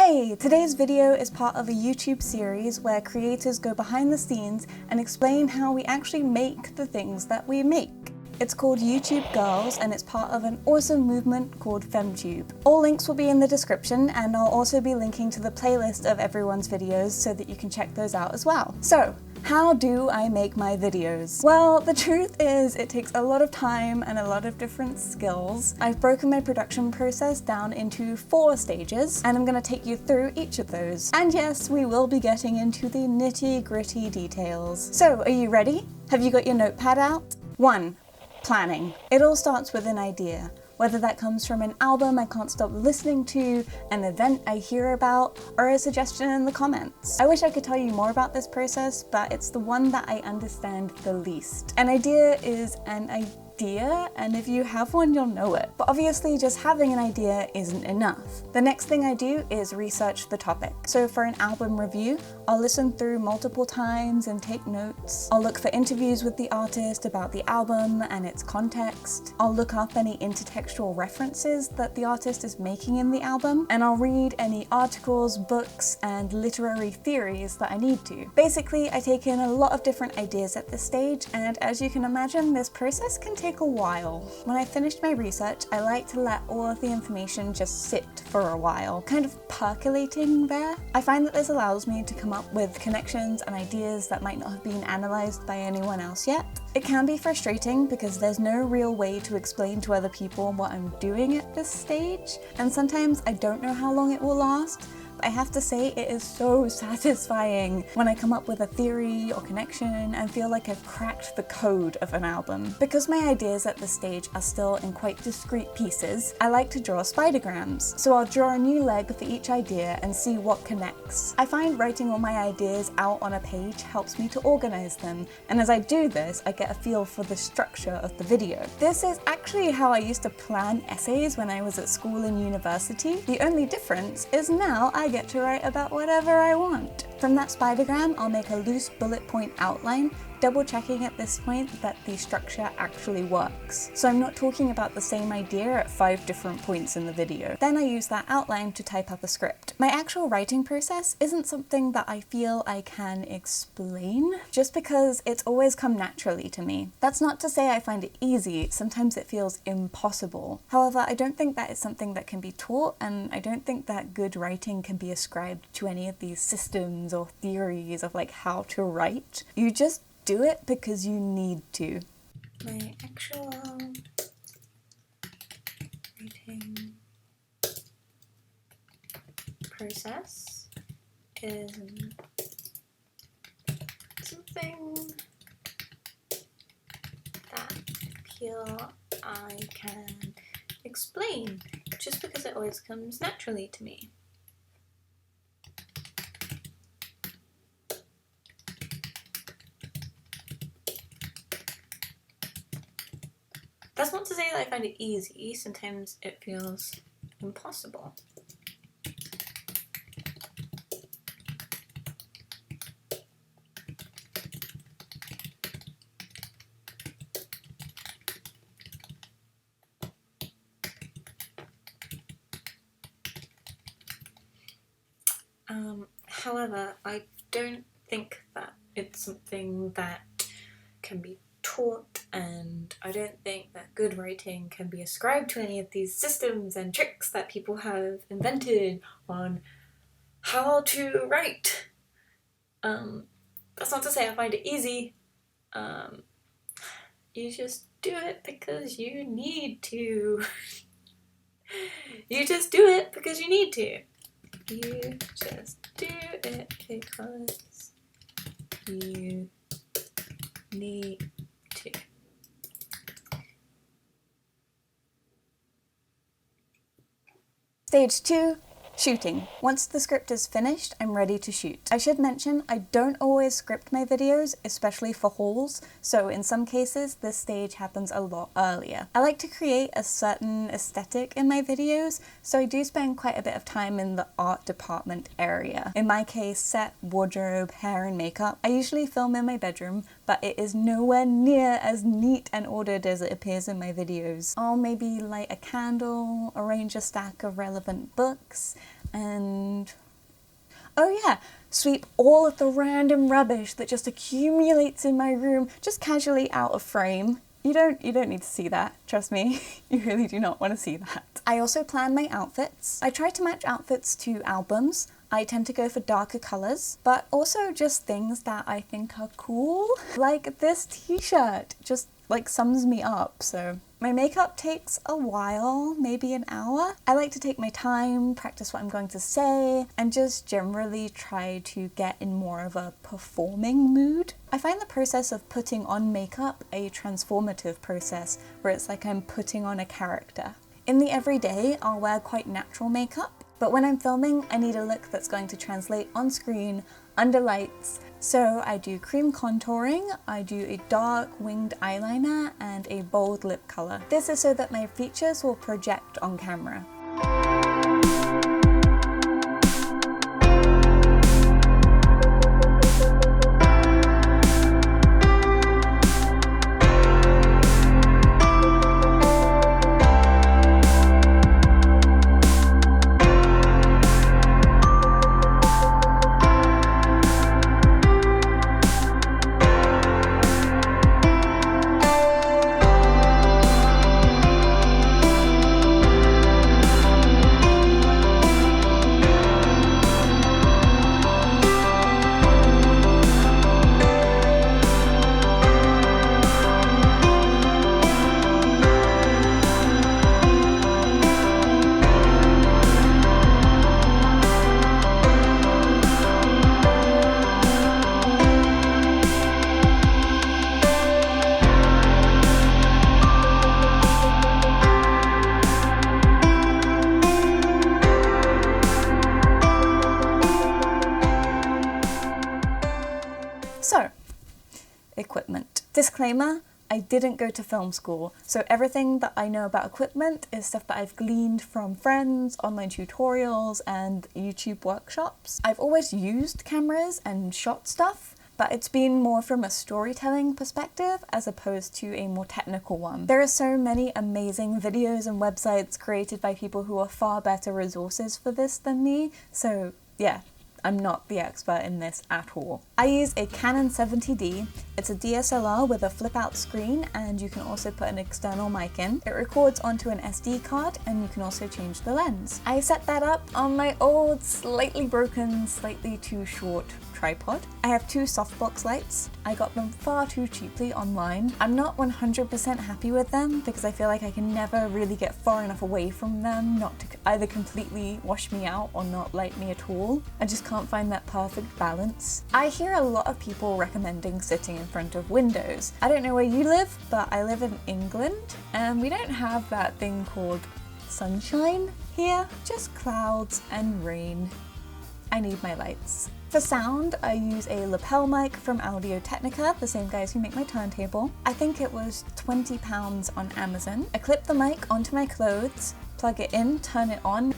Hey! Today's video is part of a YouTube series where creators go behind the scenes and explain how we actually make the things that we make. It's called YouTube Girls and it's part of an awesome movement called FemTube. All links will be in the description and I'll also be linking to the playlist of everyone's videos so that you can check those out as well. So, how do I make my videos? Well, the truth is it takes a lot of time and a lot of different skills. I've broken my production process down into 4 stages and I'm going to take you through each of those. And yes, we will be getting into the nitty-gritty details. So, are you ready? Have you got your notepad out? 1. Planning. It all starts with an idea. Whether that comes from an album I can't stop listening to, an event I hear about, or a suggestion in the comments. I wish I could tell you more about this process, but it's the one that I understand the least. An idea is an idea, and if you have one, you'll know it. But obviously, just having an idea isn't enough. The next thing I do is research the topic. So for an album review, I'll listen through multiple times and take notes. I'll look for interviews with the artist about the album and its context. I'll look up any intertextual references that the artist is making in the album, and I'll read any articles, books, and literary theories that I need to. Basically, I take in a lot of different ideas at this stage, and as you can imagine, this process can take a while. When I finished my research, I like to let all of the information just sit for a while, kind of percolating there. I find that this allows me to come up with connections and ideas that might not have been analysed by anyone else yet. It can be frustrating because there's no real way to explain to other people what I'm doing at this stage, and sometimes I don't know how long it will last. I have to say it is so satisfying when I come up with a theory or connection and feel like I've cracked the code of an album. Because my ideas at this stage are still in quite discrete pieces, I like to draw spidergrams. So I'll draw a new leg for each idea and see what connects. I find writing all my ideas out on a page helps me to organize them, and as I do this, I get a feel for the structure of the video. This is actually how I used to plan essays when I was at school and university. The only difference is now I get to write about whatever I want. From that spidergram, I'll make a loose bullet point outline, double checking at this point that the structure actually works. So I'm not talking about the same idea at 5 different points in the video. Then I use that outline to type up a script. My actual writing process isn't something that I feel I can explain, just because it's always come naturally to me. That's not to say I find it easy, sometimes it feels impossible. However, I don't think that is something that can be taught, and I don't think that good writing can be ascribed to any of these systems or theories of like how to write. You just do it because you need to. My actual writing process is something that I feel I can explain just because it always comes naturally to me. That's not to say that I find it easy, sometimes it feels impossible. However, I don't think that it's something that can be taught, and I don't think that good writing can be ascribed to any of these systems and tricks that people have invented on how to write. That's not to say I find it easy. You just do it because you need to. You just do it because you need to. You just do it because you need to. Stage 2. Shooting. Once the script is finished, I'm ready to shoot. I should mention, I don't always script my videos, especially for hauls, so in some cases this stage happens a lot earlier. I like to create a certain aesthetic in my videos, so I do spend quite a bit of time in the art department area. In my case, set, wardrobe, hair and makeup. I usually film in my bedroom, but it is nowhere near as neat and ordered as it appears in my videos. I'll maybe light a candle, arrange a stack of relevant books, and oh yeah, sweep all of the random rubbish that just accumulates in my room, just casually out of frame. You don't need to see that, trust me. You really do not want to see that. I also plan my outfits. I try to match outfits to albums. I tend to go for darker colours, but also just things that I think are cool. Like this t-shirt, just like sums me up, so. My makeup takes a while, maybe an hour. I like to take my time, practice what I'm going to say, and just generally try to get in more of a performing mood. I find the process of putting on makeup a transformative process, where it's like I'm putting on a character. In the everyday, I'll wear quite natural makeup, but when I'm filming, I need a look that's going to translate on screen, under lights. So I do cream contouring, I do a dark winged eyeliner, and a bold lip colour. This is so that my features will project on camera. So, equipment. Disclaimer, I didn't go to film school, so everything that I know about equipment is stuff that I've gleaned from friends, online tutorials, and YouTube workshops. I've always used cameras and shot stuff, but it's been more from a storytelling perspective as opposed to a more technical one. There are so many amazing videos and websites created by people who are far better resources for this than me, so yeah. I'm not the expert in this at all. I use a Canon 70D. It's a DSLR with a flip out screen, and you can also put an external mic in. It records onto an SD card, and you can also change the lens. I set that up on my old, slightly broken, slightly too short tripod. I have two softbox lights. I got them far too cheaply online. I'm not 100% happy with them because I feel like I can never really get far enough away from them not to either completely wash me out or not light me at all. I just can't find that perfect balance. I hear a lot of people recommending sitting in front of windows. I don't know where you live, but I live in England and we don't have that thing called sunshine here, just clouds and rain. I need my lights. For sound, I use a lapel mic from Audio-Technica, the same guys who make my turntable. I think it was £20 on Amazon. I clip the mic onto my clothes, plug it in, turn it on,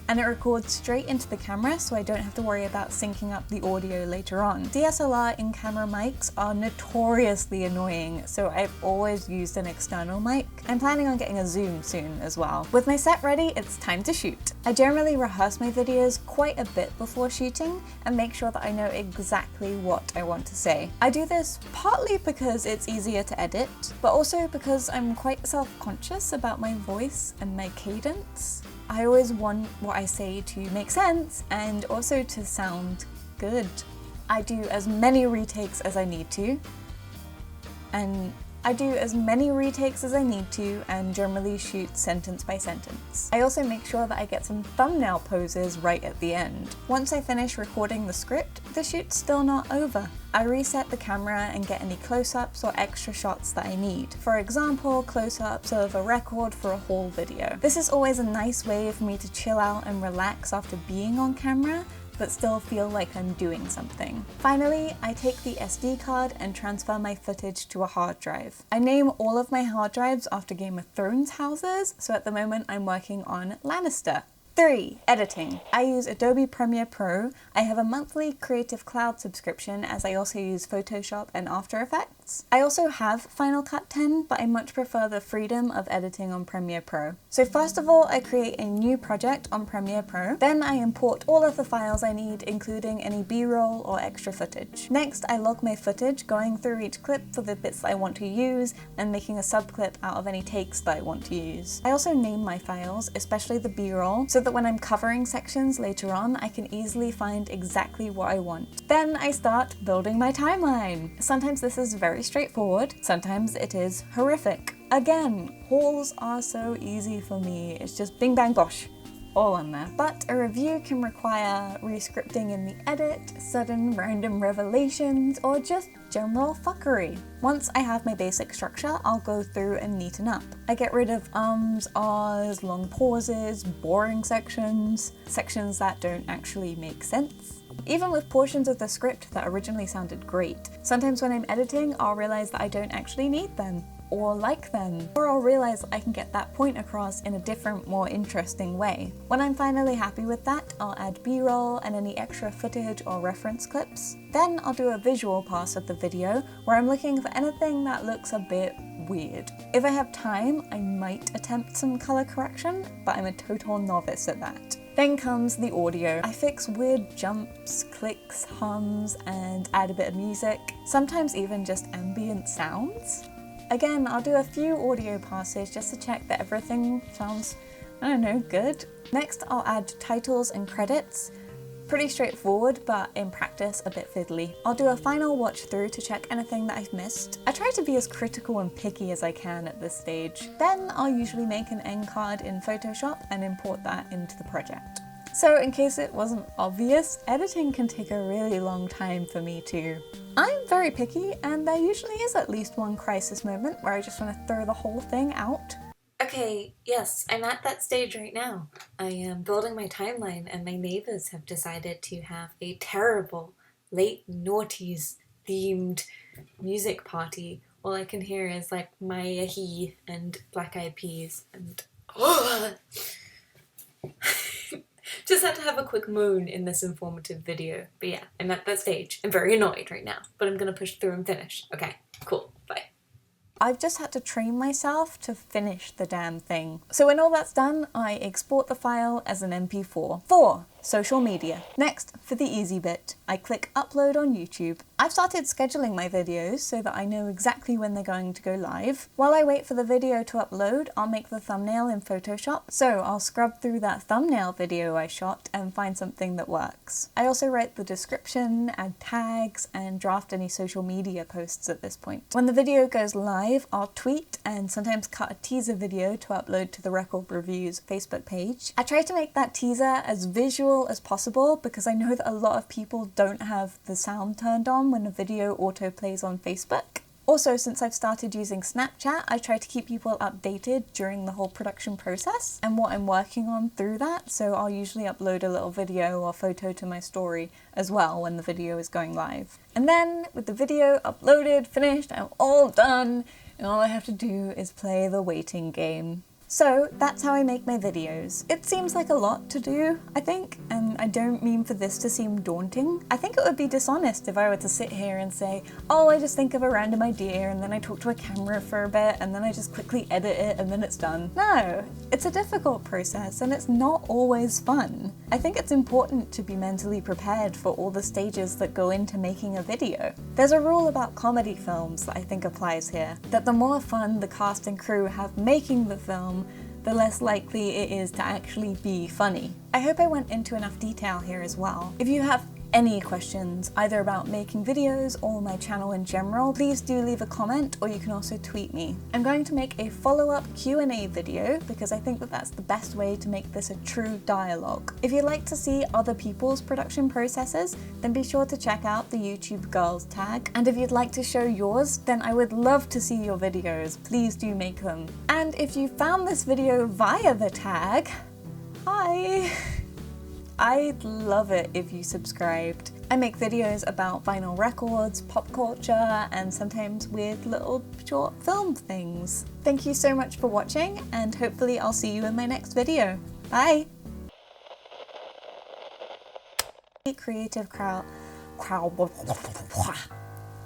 and it records straight into the camera, so I don't have to worry about syncing up the audio later on. DSLR in-camera mics are notoriously annoying, so I've always used an external mic. I'm planning on getting a zoom soon as well. With my set ready, it's time to shoot. I generally rehearse my videos quite a bit before shooting and make sure that I know exactly what I want to say. I do this partly because it's easier to edit, but also because I'm quite self-conscious about my voice and my cadence. I always want what I say to make sense and also to sound good. I do as many retakes as I need to, and generally shoot sentence by sentence. I also make sure that I get some thumbnail poses right at the end. Once I finish recording the script, the shoot's still not over. I reset the camera and get any close-ups or extra shots that I need. For example, close-ups of a record for a haul video. This is always a nice way for me to chill out and relax after being on camera, but still feel like I'm doing something. Finally, I take the SD card and transfer my footage to a hard drive. I name all of my hard drives after Game of Thrones houses, so at the moment I'm working on Lannister. 3. Editing. I use Adobe Premiere Pro. I have a monthly Creative Cloud subscription as I also use Photoshop and After Effects. shots. I also have Final Cut 10, but I much prefer the freedom of editing on Premiere Pro. So first of all, I create a new project on Premiere Pro. Then I import all of the files I need, including any B-roll or extra footage. Next, I log my footage, going through each clip for the bits that I want to use and making a subclip out of any takes that I want to use. I also name my files, especially the B-roll, so that when I'm covering sections later on, I can easily find exactly what I want. Then I start building my timeline. Sometimes this is very straightforward, sometimes it is horrific. Again, hauls are so easy for me, it's just bing bang bosh, all on there. But a review can require rescripting in the edit, sudden random revelations, or just general fuckery. Once I have my basic structure, I'll go through and neaten up. I get rid of ums, ahs, long pauses, boring sections that don't actually make sense. Even with portions of the script that originally sounded great, sometimes when I'm editing, I'll realize that I don't actually need them, or like them, or I'll realize I can get that point across in a different, more interesting way. When I'm finally happy with that, I'll add B-roll and any extra footage or reference clips. Then I'll do a visual pass of the video where I'm looking for anything that looks a bit weird. If I have time, I might attempt some color correction, but I'm a total novice at that. Then comes the audio. I fix weird jumps, clicks, hums, and add a bit of music, sometimes even just ambient sounds. Again, I'll do a few audio passes just to check that everything sounds, I don't know, good. Next, I'll add titles and credits. Pretty straightforward, but in practice a bit fiddly. I'll do a final watch through to check anything that I've missed. I try to be as critical and picky as I can at this stage. Then I'll usually make an end card in Photoshop and import that into the project. So in case it wasn't obvious, editing can take a really long time for me too. I'm very picky, and there usually is at least one crisis moment where I just want to throw the whole thing out. Okay, yes, I'm at that stage right now. I am building my timeline and my neighbors have decided to have a terrible late noughties themed music party. All I can hear is like Maya He and Black Eyed Peas and just had to have a quick moan in this informative video. But yeah, I'm at that stage. I'm very annoyed right now, but I'm gonna push through and finish. Okay, cool, bye. I've just had to train myself to finish the damn thing. So when all that's done, I export the file as an MP4. 4. Social media. Next, for the easy bit, I click upload on YouTube. I've started scheduling my videos so that I know exactly when they're going to go live. While I wait for the video to upload, I'll make the thumbnail in Photoshop. So I'll scrub through that thumbnail video I shot and find something that works. I also write the description, add tags, and draft any social media posts at this point. When the video goes live, I'll tweet and sometimes cut a teaser video to upload to the Record Reviews Facebook page. I try to make that teaser as visual as possible because I know that a lot of people don't have the sound turned on when a video auto plays on Facebook. Also, since I've started using Snapchat, I try to keep people updated during the whole production process and what I'm working on through that, so I'll usually upload a little video or photo to my story as well when the video is going live. And then, with the video uploaded, finished, I'm all done, and all I have to do is play the waiting game. So that's how I make my videos. It seems like a lot to do, I think, and I don't mean for this to seem daunting. I think it would be dishonest if I were to sit here and say, oh, I just think of a random idea and then I talk to a camera for a bit and then I just quickly edit it and then it's done. No, it's a difficult process and it's not always fun. I think it's important to be mentally prepared for all the stages that go into making a video. There's a rule about comedy films that I think applies here, that the more fun the cast and crew have making the film, the less likely it is to actually be funny. I hope I went into enough detail here as well. If you have any questions, either about making videos or my channel in general, please do leave a comment or you can also tweet me. I'm going to make a follow-up Q&A video because I think that that's the best way to make this a true dialogue. If you'd like to see other people's production processes, then be sure to check out the YouTube Girls tag. And if you'd like to show yours, then I would love to see your videos. Please do make them. And if you found this video via the tag, hi! I'd love it if you subscribed. I make videos about vinyl records, pop culture, and sometimes weird little short film things. Thank you so much for watching, and hopefully I'll see you in my next video. Bye! Creative crowd.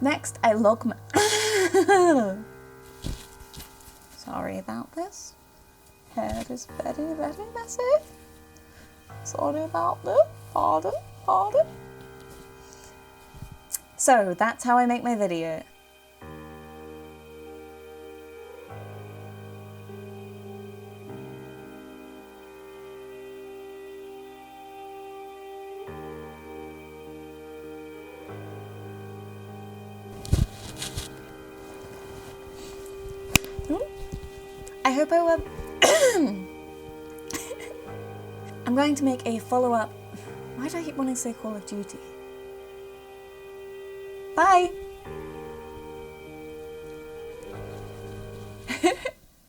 Next, I log my Sorry about this. Hair is very, very messy. Sorry about this. Pardon, pardon. So that's how I make my video. I hope I will. I'm going to make a follow-up. Why do I keep wanting to say Call of Duty? Bye!